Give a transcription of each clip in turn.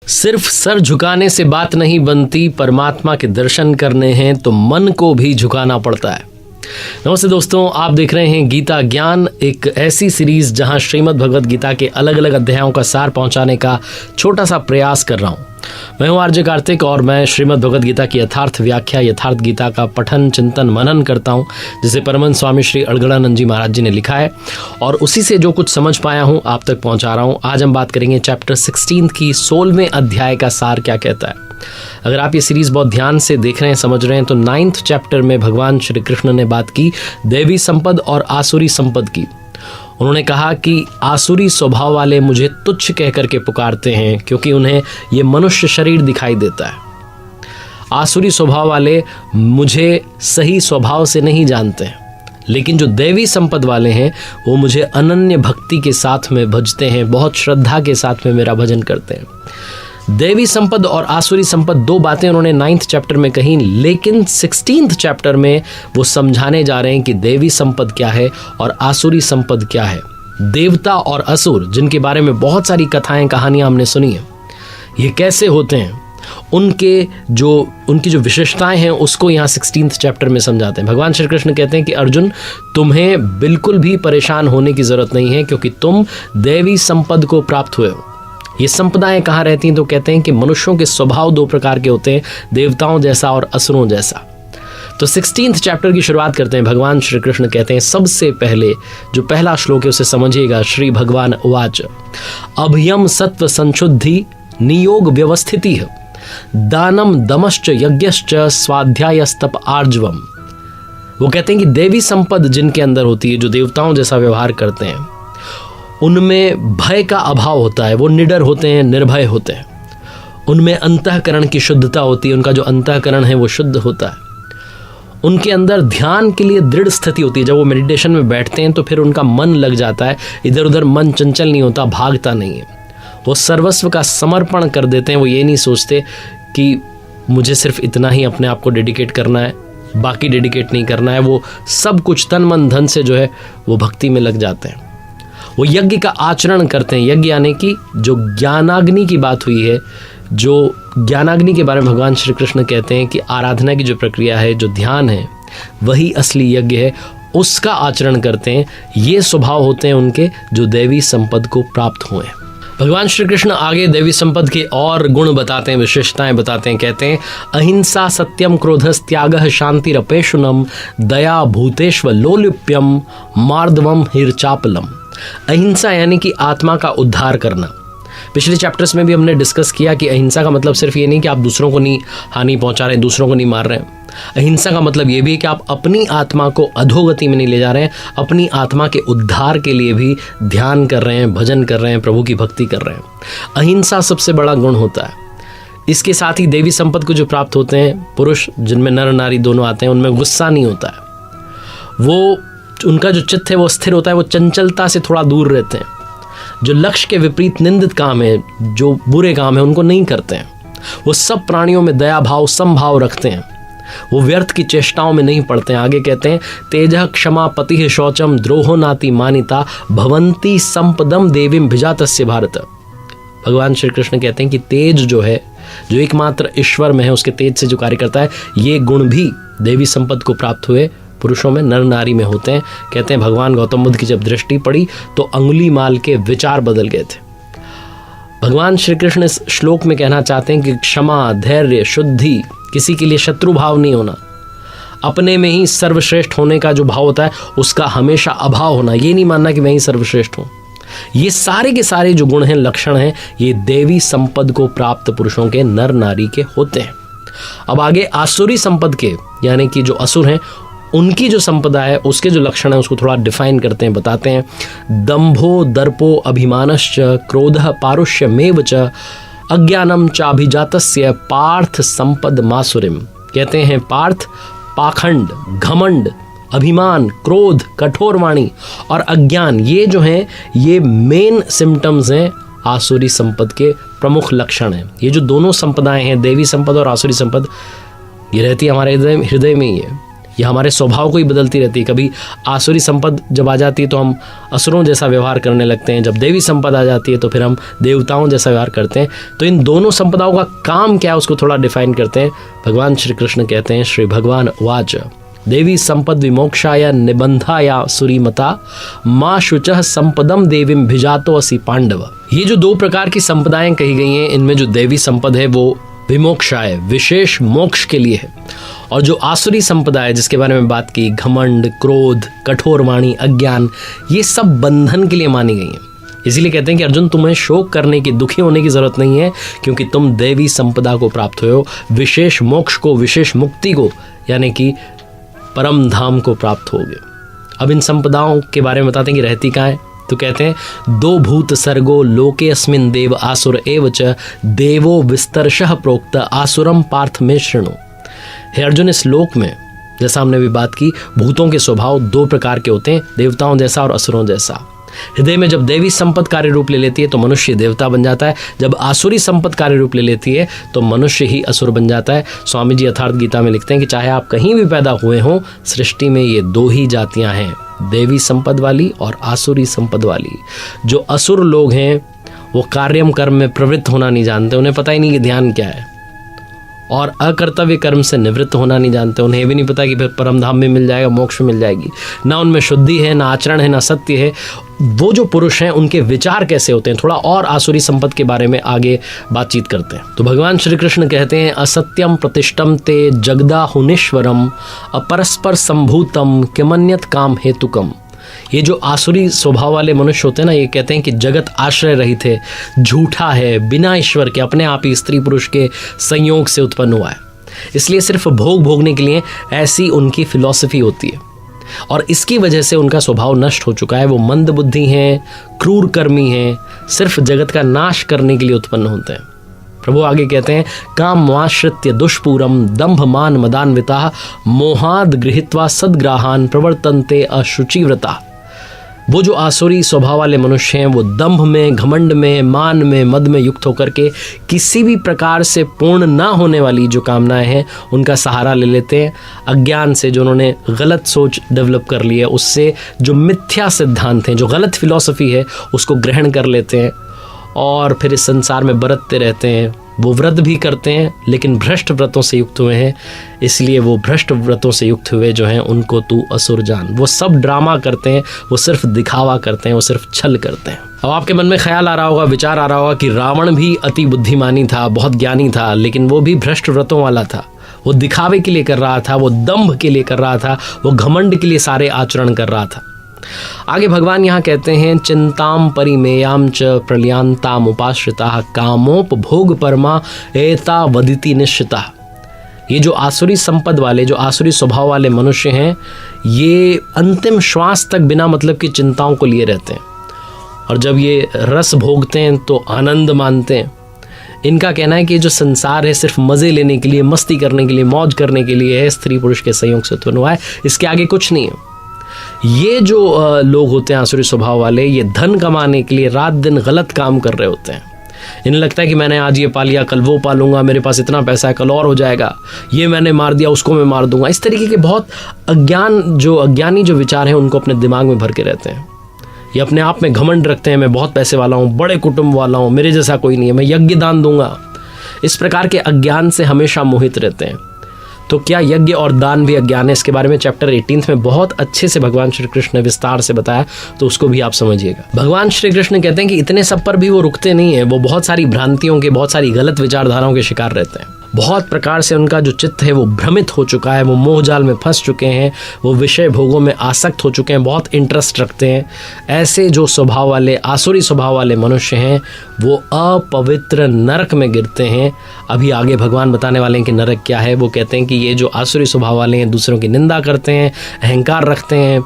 सिर्फ सर झुकाने से बात नहीं बनती, परमात्मा के दर्शन करने हैं तो मन को भी झुकाना पड़ता है। नमस्ते दोस्तों, आप देख रहे हैं गीता ज्ञान, एक ऐसी सीरीज जहां श्रीमद् भगवद गीता के अलग अलग अध्यायों का सार पहुंचाने का छोटा सा प्रयास कर रहा हूं। मैं हूं आरजे कार्तिक और मैं श्रीमद् भगवद गीता की यथार्थ व्याख्या, यथार्थ गीता का पठन, चिंतन, मनन करता हूं, जिसे परमहंस स्वामी श्री अलगड़ानंद जी महाराज जी ने लिखा है और उसी से जो कुछ समझ पाया हूं आप तक पहुंचा रहा हूं। आज हम बात करेंगे चैप्टर 16 की 16वें अध्याय का सार क्या कहता है। अगर आप ये सीरीज बहुत ध्यान से देख रहे हैं, समझ रहे हैं, तो 9th चैप्टर में भगवान श्री कृष्ण ने बात की दैवी संपद और आसुरी संपद की। उन्होंने कहा कि आसुरी स्वभाव वाले मुझे तुच्छ कह करके पुकारते हैं क्योंकि उन्हें ये मनुष्य शरीर दिखाई देता है। आसुरी स्वभाव वाले मुझे सही स्वभाव से नहीं जानते हैं, लेकिन जो दैवी संपद वाले हैं वो मुझे अनन्य भक्ति के साथ में भजते हैं, बहुत श्रद्धा के साथ में मेरा भजन करते हैं। दैवी संपद और आसुरी संपद दो बातें उन्होंने 9th चैप्टर में कही, लेकिन 16th चैप्टर में वो समझाने जा रहे हैं कि दैवी संपद क्या है और आसुरी संपद क्या है। देवता और असुर, जिनके बारे में बहुत सारी कथाएं कहानियां हमने सुनी हैं, ये कैसे होते हैं, उनकी जो विशेषताएं हैं उसको यहाँ 16th चैप्टर में समझाते हैं। भगवान श्री कृष्ण कहते हैं कि अर्जुन, तुम्हें बिल्कुल भी परेशान होने की जरूरत नहीं है क्योंकि तुम दैवी संपद को प्राप्त हुए हो। ये संपदाएं कहाँ रहती हैं? तो कहते हैं कि मनुष्यों के स्वभाव दो प्रकार के होते हैं, देवताओं जैसा और असुरों जैसा। तो 16th चैप्टर की शुरुआत करते हैं। भगवान श्री कृष्ण कहते हैं, सबसे पहले जो पहला श्लोक है उसे समझिएगा। श्री भगवान उवाच अभयम सत्व संशुद्धि नियोग व्यवस्थिति दानम दमश्च यज्ञश्च स्वाध्यायस्तप आर्जवम। वो कहते हैं कि देवी संपद जिनके अंदर होती है, जो देवताओं जैसा व्यवहार करते हैं, उनमें भय का अभाव होता है, वो निडर होते हैं, निर्भय होते हैं। उनमें अंतःकरण की शुद्धता होती है, उनका जो अंतःकरण है वो शुद्ध होता है। उनके अंदर ध्यान के लिए दृढ़ स्थिति होती है। जब वो मेडिटेशन में बैठते हैं तो फिर उनका मन लग जाता है, इधर उधर मन चंचल नहीं होता, भागता नहीं है। वो सर्वस्व का समर्पण कर देते हैं। वो ये नहीं सोचते कि मुझे सिर्फ इतना ही अपने आप को डेडिकेट करना है, बाकी डेडिकेट नहीं करना है। वो सब कुछ तन मन धन से जो है वो भक्ति में लग जाते हैं। वो यज्ञ का आचरण करते हैं। यज्ञ यानी कि जो ज्ञानाग्नि की बात हुई है, जो ज्ञानाग्नि के बारे में भगवान श्री कृष्ण कहते हैं कि आराधना की जो प्रक्रिया है, जो ध्यान है, वही असली यज्ञ है, उसका आचरण करते हैं। ये स्वभाव होते हैं उनके जो दैवी संपद को प्राप्त हुए हैं। भगवान श्री कृष्ण आगे दैवी संपद के और गुण बताते हैं, विशेषताएं बताते हैं। कहते हैं अहिंसा सत्यम क्रोधस त्यागः शांतिरपेशुनम दया भूतेष्व लोलुप्यम मार्दवम हिरचापलम। अहिंसा यानी कि आत्मा का उद्धार करना। पिछले चैप्टर्स में भी हमने डिस्कस किया कि अहिंसा का मतलब सिर्फ ये नहीं कि आप दूसरों को नहीं हानि पहुंचा रहे हैं, दूसरों को नहीं मार रहे हैं। अहिंसा का मतलब ये भी है कि आप अपनी आत्मा को अधोगति में नहीं ले जा रहे हैं, अपनी आत्मा के उद्धार के लिए भी ध्यान कर रहे हैं, भजन कर रहे हैं, प्रभु की भक्ति कर रहे हैं। अहिंसा सबसे बड़ा गुण होता है। इसके साथ ही देवी संपद को जो प्राप्त होते हैं पुरुष, जिनमें नर नारी दोनों आते हैं, उनमें गुस्सा नहीं होता है। वो उनका जो चित्त है वो स्थिर होता है, वो चंचलता से थोड़ा दूर रहते हैं। जो लक्ष्य के विपरीत निंदित काम है, जो बुरे काम है, उनको नहीं करते हैं। वो सब प्राणियों में दया भाव समभाव रखते हैं। वो व्यर्थ की चेष्टाओं में नहीं पड़ते हैं। आगे कहते हैं तेजः क्षमा पतिः शौचम द्रोहो नाति मानिता भवंती संपदम देवीम भिजातस्य भारत। भगवान श्री कृष्ण कहते हैं कि तेज जो है, जो एकमात्र ईश्वर में है, उसके तेज से जो कार्य करता है, ये गुण भी देवी संपद को प्राप्त हुए पुरुषों में, नर नारी में होते हैं। कहते हैं भगवान गौतम बुद्ध की जब दृष्टि पड़ी तो अंगुली माल के विचार बदल गए थे। भगवान श्री कृष्ण इस श्लोक में कहना चाहते हैं कि क्षमा, धैर्य, शुद्धि, किसी के लिए शत्रु भाव नहीं होना, अपने में ही सर्वश्रेष्ठ होने का जो भाव होता है उसका हमेशा अभाव होना, ये नहीं मानना कि मैं ही सर्वश्रेष्ठ हूँ। ये सारे के सारे जो गुण हैं, लक्षण हैं, ये देवी संपद को प्राप्त पुरुषों के, नर नारी के होते हैं। अब आगे आसुरी संपद के, यानी कि जो असुर हैं, उनकी जो संपदा है, उसके जो लक्षण है, उसको थोड़ा डिफाइन करते हैं, बताते हैं। दंभो दर्पो अभिमानश्च क्रोधः पारुष्यमेव च अज्ञानम चाभिजातस्य पार्थ संपद मासुरिम। कहते हैं पार्थ, पाखंड, घमंड, अभिमान, क्रोध, कठोर वाणी और अज्ञान, ये जो हैं ये मेन सिम्टम्स हैं आसुरी संपद के, प्रमुख लक्षण हैं। ये जो दोनों संपदाएं हैं, देवी संपद और आसुरी संपद, ये रहती है हमारे हृदय में ही है। ये हमारे स्वभाव को ही बदलती रहती है। कभी आसुरी संपद जब आ जाती है तो हम असुरों जैसा व्यवहार करने लगते हैं, जब देवी संपद आ जाती है तो फिर हम देवताओं जैसा व्यवहार करते हैं। तो इन दोनों संपदाओं का काम क्या है उसको थोड़ा डिफाइन करते हैं। भगवान श्री कृष्ण कहते हैं, श्री भगवान उवाच देवी संपद विमोक्षाय निबंधाया सुरीमता माँ शुचः संपदम देवीम भिजातो असि पांडव। ये जो 2 प्रकार की संपदाएं कही गई हैं, इनमें जो देवी संपद है वो विमोक्षाय विशेष मोक्ष के लिए है, और जो आसुरी संपदा है जिसके बारे में बात की, घमंड, क्रोध, कठोर वाणी, अज्ञान, ये सब बंधन के लिए मानी गई हैं। इसीलिए कहते हैं कि अर्जुन तुम्हें शोक करने की, दुखी होने की जरूरत नहीं है, क्योंकि तुम देवी संपदा को प्राप्त हुए हो, विशेष मोक्ष को, विशेष मुक्ति को, यानी कि परम धाम को प्राप्त होगे। अब इन संपदाओं के बारे में बताते हैं कि रहती कहाँ है। तो कहते हैं 2 भूत सर्गो लोके अस्मिन देव आसुर एव च देवो विस्तरशः प्रोक्त आसुरम पार्थ में शृणु। हे अर्जुन, इस लोक में जैसा हमने भी बात की, भूतों के स्वभाव 2 प्रकार के होते हैं, देवताओं जैसा और असुरों जैसा। हृदय में जब देवी संपद कार्य रूप ले लेती है तो मनुष्य देवता बन जाता है, जब आसुरी संपद कार्य रूप ले लेती है तो मनुष्य ही असुर बन जाता है। स्वामी जी यथार्थ गीता में लिखते हैं कि चाहे आप कहीं भी पैदा हुए हों, सृष्टि में ये 2 ही जातियां हैं, देवी संपद वाली और आसुरी संपद वाली। जो असुर लोग हैं वो कार्यम कर्म में प्रवृत्त होना नहीं जानते, उन्हें पता ही नहीं कि ध्यान क्या है, और अकर्तव्य कर्म से निवृत्त होना नहीं जानते, उन्हें ये भी नहीं पता कि फिर परम धाम में मिल जाएगा, मोक्ष मिल जाएगी। ना उनमें शुद्धि है, ना आचरण है, ना सत्य है। वो जो पुरुष हैं उनके विचार कैसे होते हैं, थोड़ा और आसुरी संपद के बारे में आगे बातचीत करते हैं। तो भगवान श्री कृष्ण कहते हैं, असत्यम प्रतिष्ठम ते जगदाहुनीश्वरम अपरस्पर संभूतम किमन्यत काम हेतुकम। ये जो आसुरी स्वभाव वाले मनुष्य होते हैं ना, ये कहते हैं कि जगत आश्रय रहित है, झूठा है, बिना ईश्वर के, अपने आप ही स्त्री पुरुष के संयोग से उत्पन्न हुआ है, इसलिए सिर्फ भोग भोगने के लिए ऐसी उनकी फिलॉसफी होती है, और इसकी वजह से उनका स्वभाव नष्ट हो चुका है। वो मंद बुद्धि हैं, क्रूर कर्मी हैं, सिर्फ जगत का नाश करने के लिए उत्पन्न होते हैं। प्रभु आगे कहते हैं, काम वाश्रित्य दुष्पूरम दंभ मान मदान्विता मोहाद गृहीत्वा सद्ग्राहान प्रवर्तन्ते अशुचिव्रता। वो जो आसुरी स्वभाव वाले मनुष्य हैं वो दंभ में, घमंड में, मान में, मद में युक्त होकर के किसी भी प्रकार से पूर्ण ना होने वाली जो कामनाएं हैं उनका सहारा ले लेते हैं। अज्ञान से, जो उन्होंने गलत सोच डेवलप कर ली है, उससे जो मिथ्या सिद्धांत हैं, जो गलत फिलॉसफी है, उसको ग्रहण कर लेते हैं और फिर इस संसार में बरतते रहते हैं। वो व्रत भी करते हैं लेकिन भ्रष्ट व्रतों से युक्त हुए हैं, इसलिए वो भ्रष्ट व्रतों से युक्त हुए जो हैं उनको तू असुर जान। वो सब ड्रामा करते हैं, वो सिर्फ दिखावा करते हैं, वो सिर्फ छल करते हैं। अब आपके मन में ख्याल आ रहा होगा, विचार आ रहा होगा कि रावण भी अति बुद्धिमानी था, बहुत ज्ञानी था, लेकिन वो भी भ्रष्ट व्रतों वाला था। वो दिखावे के लिए कर रहा था, वो दंभ के लिए कर रहा था, वो घमंड के लिए सारे आचरण कर रहा था। आगे भगवान यहाँ कहते हैं, चिंताम परिमेयाम च प्रलयांताम उपाश्रिता कामोपभोग परमा एता वदिति निश्चिता। ये जो आसुरी संपद वाले, जो आसुरी स्वभाव वाले मनुष्य हैं, ये अंतिम श्वास तक बिना मतलब की चिंताओं को लिए रहते हैं, और जब ये रस भोगते हैं तो आनंद मानते हैं। इनका कहना है कि जो संसार है सिर्फ मज़े लेने के लिए, मस्ती करने के लिए, मौज करने के लिए है, स्त्री पुरुष के संयोग से उत्पन्न हुआ है, इसके आगे कुछ नहीं है। ये जो लोग होते हैं आसुरी स्वभाव वाले, ये धन कमाने के लिए रात दिन गलत काम कर रहे होते हैं। इन्हें लगता है कि मैंने आज ये पा लिया, कल वो पालूंगा, मेरे पास इतना पैसा है, कल और हो जाएगा, ये मैंने मार दिया, उसको मैं मार दूंगा। इस तरीके के बहुत अज्ञानी जो विचार हैं उनको अपने दिमाग में भर के रहते हैं। ये अपने आप में घमंड रखते हैं, मैं बहुत पैसे वाला हूँ, बड़े कुटुंब वाला हूँ, मेरे जैसा कोई नहीं है, मैं यज्ञ दान दूंगा। इस प्रकार के अज्ञान से हमेशा मोहित रहते हैं। तो क्या यज्ञ और दान भी अज्ञान है? इसके बारे में चैप्टर 18 में बहुत अच्छे से भगवान श्री कृष्ण ने विस्तार से बताया, तो उसको भी आप समझिएगा। भगवान श्री कृष्ण कहते हैं कि इतने सब पर भी वो रुकते नहीं है, वो बहुत सारी भ्रांतियों के, बहुत सारी गलत विचारधाराओं के शिकार रहते हैं। बहुत प्रकार से उनका जो चित्त है वो भ्रमित हो चुका है, वो मोह जाल में फंस चुके हैं, वो विषय भोगों में आसक्त हो चुके हैं, बहुत इंटरेस्ट रखते हैं। ऐसे जो स्वभाव वाले, आसुरी स्वभाव वाले मनुष्य हैं वो अपवित्र नरक में गिरते हैं। अभी आगे भगवान बताने वाले हैं कि नरक क्या है। वो कहते हैं कि ये जो आसुरी स्वभाव वाले हैं दूसरों की निंदा करते हैं, अहंकार रखते हैं,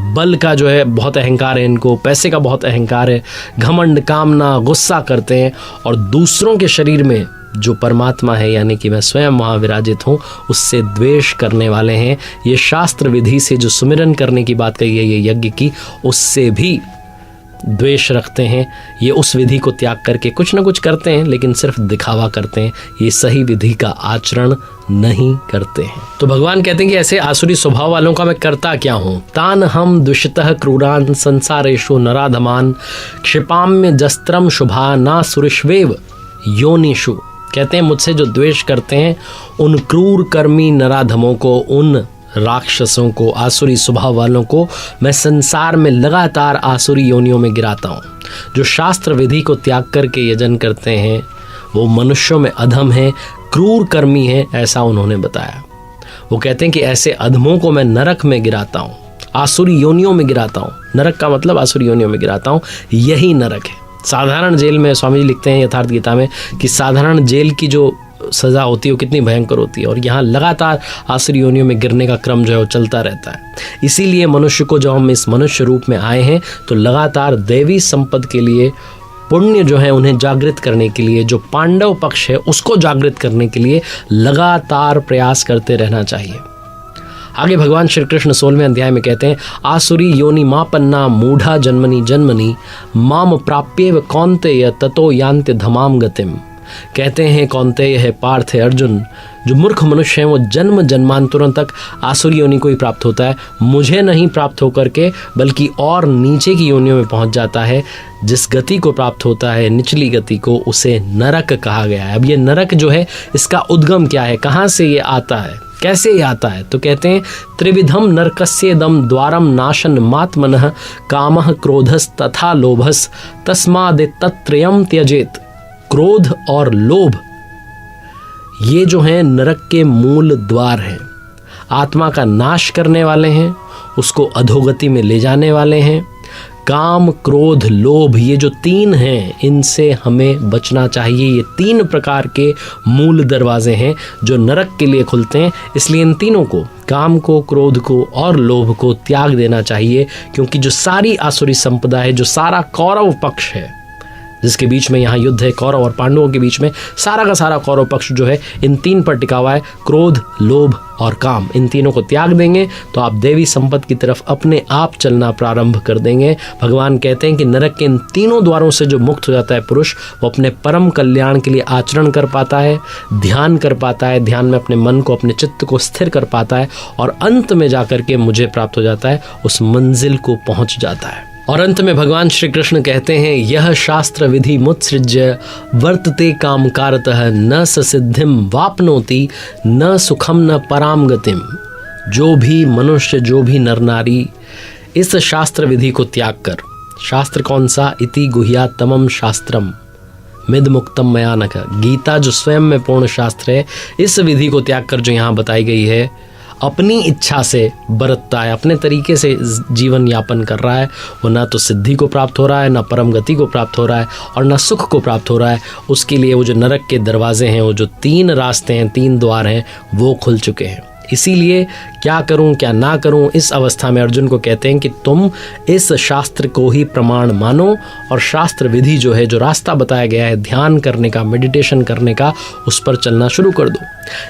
बल का जो है बहुत अहंकार है इनको, पैसे का बहुत अहंकार है, घमंड, कामना, गुस्सा करते हैं, और दूसरों के शरीर में जो परमात्मा है यानी कि मैं स्वयं वहाँ विराजित हूँ उससे द्वेष करने वाले हैं। ये शास्त्र विधि से जो सुमिरन करने की बात कही है, ये यज्ञ की, उससे भी द्वेष रखते हैं, ये उस विधि को त्याग करके कुछ ना कुछ करते हैं, लेकिन सिर्फ दिखावा करते हैं, ये सही विधि का आचरण नहीं करते हैं। तो भगवान कहते हैं कि ऐसे आसुरी स्वभाव वालों का मैं करता क्या हूँ। तान हम दुष्टः क्रूरान संसारेषु नराधमान क्षिपाम्य जस्त्रम शुभा ना सुरिष्वेव योनिषु। कहते हैं मुझसे जो द्वेष करते हैं उन क्रूर कर्मी नराधमों को, उन राक्षसों को, आसुरी स्वभाव वालों को मैं संसार में लगातार आसुरी योनियों में गिराता हूँ। जो शास्त्र विधि को त्याग करके यजन करते हैं वो मनुष्यों में अधम हैं, क्रूर कर्मी हैं, ऐसा उन्होंने बताया। वो कहते हैं कि ऐसे अधमों को मैं नरक में गिराता हूँ, आसुरी योनियों में गिराता हूँ। नरक का मतलब आसुरी योनियों में गिराता हूँ, यही नरक है। साधारण जेल में स्वामी जी लिखते हैं यथार्थ गीता में कि साधारण जेल की जो सज़ा होती है वो कितनी भयंकर होती है, और यहाँ लगातार आसुरी योनियों में गिरने का क्रम जो है वो चलता रहता है। इसीलिए मनुष्य को जब हम इस मनुष्य रूप में आए हैं तो लगातार दैवी संपद के लिए, पुण्य जो है उन्हें जागृत करने के लिए, जो पांडव पक्ष है उसको जागृत करने के लिए लगातार प्रयास करते रहना चाहिए। आगे भगवान श्री कृष्ण 16वें अध्याय में कहते हैं आसुरी योनि मापन्ना मूढ़ा जन्मनि जन्मनि माम प्राप्येव कौन्तेय ततो यान्ति धमाम गतिम। कहते हैं कौन्तेय है, पार्थ है, अर्जुन, जो मूर्ख मनुष्य हैं वो जन्म जन्मांतरों तक आसुरी योनि को ही प्राप्त होता है, मुझे नहीं प्राप्त होकर के बल्कि और नीचे की योनियों में पहुंच जाता है। जिस गति को प्राप्त होता है, निचली गति को, उसे नरक कहा गया है। अब ये नरक जो है इसका उद्गम क्या है, कहाँ से ये आता है, कैसे ये आता है? तो कहते हैं त्रिविधम नरकस्येदम द्वारम नाशन मात्मनः कामः क्रोधस तथा लोभस तस्मादेतत्त्रयम् त्यजेत। क्रोध और लोभ ये जो हैं नरक के मूल द्वार हैं, आत्मा का नाश करने वाले हैं, उसको अधोगति में ले जाने वाले हैं। काम, क्रोध, लोभ, ये जो तीन हैं इनसे हमें बचना चाहिए। ये तीन प्रकार के मूल दरवाजे हैं जो नरक के लिए खुलते हैं। इसलिए इन तीनों को, काम को, क्रोध को और लोभ को त्याग देना चाहिए, क्योंकि जो सारी आसुरी संपदा है, जो सारा कौरव पक्ष है जिसके बीच में यहाँ युद्ध है कौरव और पांडवों के बीच में, सारा का सारा कौरव पक्ष जो है इन तीन पर टिका हुआ है, क्रोध, लोभ और काम। इन तीनों को त्याग देंगे तो आप देवी संपत्ति की तरफ अपने आप चलना प्रारंभ कर देंगे। भगवान कहते हैं कि नरक के इन तीनों द्वारों से जो मुक्त हो जाता है पुरुष, वो अपने परम कल्याण के लिए आचरण कर पाता है, ध्यान कर पाता है, ध्यान में अपने मन को, अपने चित्त को स्थिर कर पाता है, और अंत में जाकर के मुझे प्राप्त हो जाता है, उस मंजिल को पहुंच जाता है। और अंत में भगवान श्री कृष्ण कहते हैं यह शास्त्र विधि मुत्सृज्य वर्तते कामकारतः न सिद्धिम वापनोति न सुखम न पराम गतिम। जो भी मनुष्य, जो भी नर नारी इस शास्त्र विधि को त्याग कर, शास्त्र कौन सा? इति गुह्यात्तमम शास्त्रम मिद मुक्तम मया नघ। गीता जो स्वयं में पूर्ण शास्त्र है, इस विधि को त्याग कर जो यहाँ बताई गई है, अपनी इच्छा से बरतता है, अपने तरीके से जीवन यापन कर रहा है, वो ना तो सिद्धि को प्राप्त हो रहा है, ना परम गति को प्राप्त हो रहा है, और ना सुख को प्राप्त हो रहा है। उसके लिए वो जो नरक के दरवाजे हैं, वो जो तीन रास्ते हैं, तीन द्वार हैं, वो खुल चुके हैं। इसीलिए क्या करूं क्या ना करूं, इस अवस्था में अर्जुन को कहते हैं कि तुम इस शास्त्र को ही प्रमाण मानो, और शास्त्र विधि जो है, जो रास्ता बताया गया है ध्यान करने का, मेडिटेशन करने का, उस पर चलना शुरू कर दो।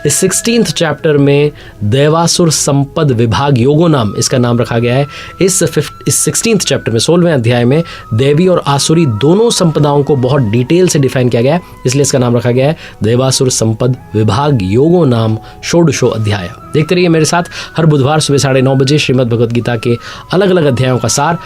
इस 16th चैप्टर में देवासुर संपद विभाग योगो नाम इसका नाम रखा गया है। इस 16th चैप्टर में 16वें अध्याय में देवी और आसुरी दोनों संपदाओं को बहुत डिटेल से डिफाइन किया गया है, इसलिए इसका नाम रखा गया है देवासुर संपद विभाग योगो नाम षोडशो अध्याय। देखते रहिए मेरे साथ हर बुधवार सुबह 9:30 बजे श्रीमद् भगवद गीता के अलग अलग अध्यायों का सार,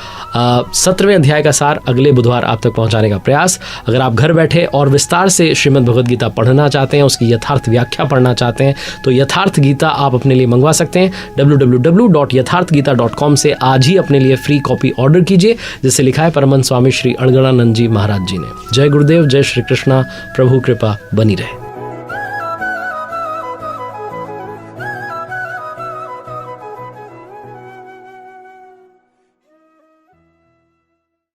17वें अध्याय का सार अगले बुधवार आप तक पहुंचाने का प्रयास। अगर आप घर बैठे और विस्तार से श्रीमद् भगवद गीता पढ़ना चाहते हैं, उसकी यथार्थ व्याख्या पढ़ना चाहते हैं, तो यथार्थ गीता आप अपने लिए मंगवा सकते हैं। www.यथार्थगीता.com से आज ही अपने लिए फ्री कॉपी ऑर्डर कीजिए, जिसे लिखा है परमहंस स्वामी श्री अड़गड़ानंद जी महाराज जी ने। जय गुरुदेव, जय श्री कृष्णा, प्रभु कृपा बनी रहे।